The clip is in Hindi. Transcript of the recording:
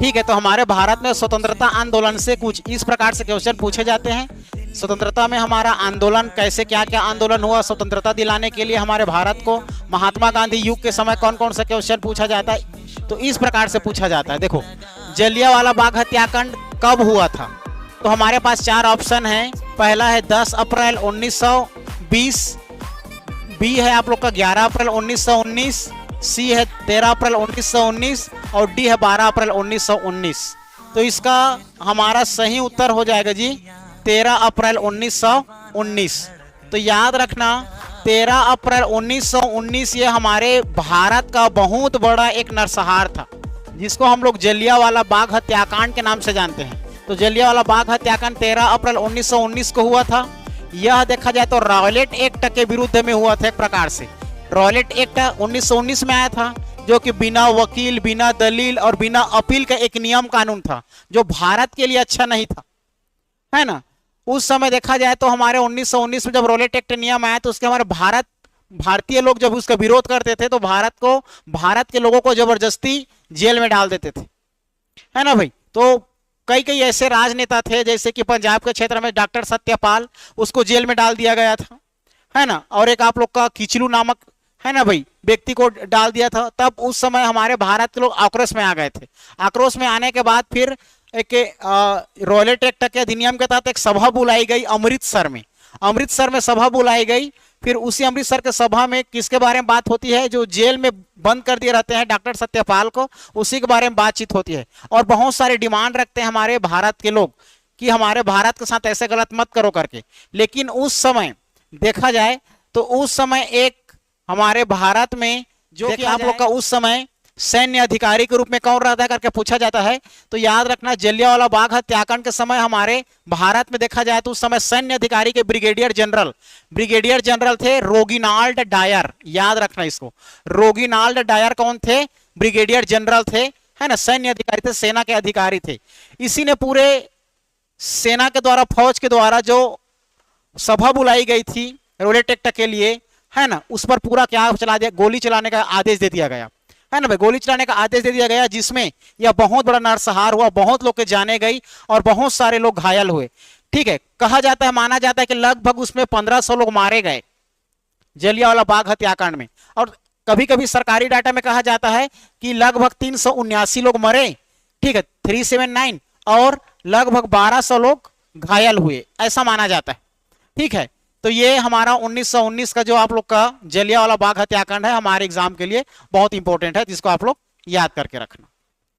ठीक है, तो हमारे भारत में स्वतंत्रता आंदोलन से कुछ इस प्रकार से क्वेश्चन पूछे जाते हैं। स्वतंत्रता में हमारा आंदोलन कैसे, क्या क्या आंदोलन हुआ स्वतंत्रता दिलाने के लिए हमारे भारत को, महात्मा गांधी युग के समय कौन कौन सा क्वेश्चन पूछा जाता है, तो इस प्रकार से पूछा जाता है। देखो, जलियांवाला बाग हत्याकांड कब हुआ था, तो हमारे पास 4 ऑप्शन है। पहला है 10 अप्रैल 1920, बी है आप लोग का 11 अप्रैल 1919, सी है 13 अप्रैल 1919 और डी है 12 अप्रैल 1919। तो इसका हमारा सही उत्तर हो जाएगा जी 13 अप्रैल 1919। तो याद रखना 13 अप्रैल 1919 ये हमारे भारत का बहुत बड़ा एक नरसंहार था, जिसको हम लोग जलियांवाला बाग हत्याकांड के नाम से जानते हैं। तो जलियांवाला बाग हत्याकांड 13 अप्रैल 1919 को हुआ था। यह देखा जाए तो रॉयलेट एक्ट के विरुद्ध में हुआ था। एक प्रकार से रॉयलेट एक्ट 1919 में आया था, जो कि बिना वकील, बिना दलील और बिना अपील का एक नियम कानून था, जो भारत के लिए अच्छा नहीं था, है ना। उस समय देखा जाए तो हमारे 1919 में जब रॉयलेट एक्ट नियम आया तो उसके हमारे भारतीय लोग जब उसका विरोध करते थे तो भारत के लोगों को जबरदस्ती जेल में डाल देते थे, है ना भाई। तो कई कई ऐसे राजनेता थे, जैसे कि पंजाब के क्षेत्र में डॉक्टर सत्यपाल, उसको जेल में डाल दिया गया था, है ना। और एक आप लोग का किचलू नामक, है ना भाई, व्यक्ति को डाल दिया था। तब उस समय हमारे भारत के लोग आक्रोश में आ गए थे। आक्रोश में आने के बाद फिर एक रॉयलेट एक्ट के अधिनियम के तहत एक सभा बुलाई गई अमृतसर में सभा बुलाई गई। फिर उसी अमृतसर के सभा में किसके बारे में बात होती है, जो जेल में बंद कर दिए रहते हैं डॉक्टर सत्यपाल को, उसी के बारे में बातचीत होती है। और बहुत सारे डिमांड रखते हैं हमारे भारत के लोग कि हमारे भारत के साथ ऐसे गलत मत करो करके। लेकिन उस समय देखा जाए तो उस समय एक हमारे भारत में जो कि आप लोग का उस समय सैन्य अधिकारी के रूप में कौन रहता है करके पूछा जाता है, तो याद रखना जलियांवाला बाग हत्याकांड के समय हमारे भारत में देखा जाए तो उस समय सैन्य अधिकारी के ब्रिगेडियर जनरल थे रोगिनाल्ड डायर। याद रखना इसको, रोगिनाल्ड डायर कौन थे, ब्रिगेडियर जनरल थे, है ना, सैन्य अधिकारी थे, सेना के अधिकारी थे। इसी ने पूरे सेना के द्वारा, फौज के द्वारा जो सभा बुलाई गई थी रॉयलेट एक्ट के लिए, है ना, उस पर पूरा क्या चला दिया, गोली चलाने का आदेश दे दिया गया, है ना भाई, गोली चलाने का आदेश दे दिया गया, जिसमें यह बहुत बड़ा नरसंहार हुआ, बहुत लोग के जाने गई और बहुत सारे लोग घायल हुए। ठीक है, कहा जाता है, माना जाता है कि लगभग उसमें 1500 लोग मारे गए जलियांवाला बाग हत्याकांड में। और कभी कभी सरकारी डाटा में कहा जाता है कि लगभग 379 लोग मरे, ठीक है, 379, और लगभग 1200 लोग घायल हुए, ऐसा माना जाता है। ठीक है, तो ये हमारा 1919 का जो आप लोग का जलियांवाला बाग हत्याकांड है, हमारे एग्जाम के लिए बहुत इंपॉर्टेंट है, जिसको आप लोग याद करके रखना।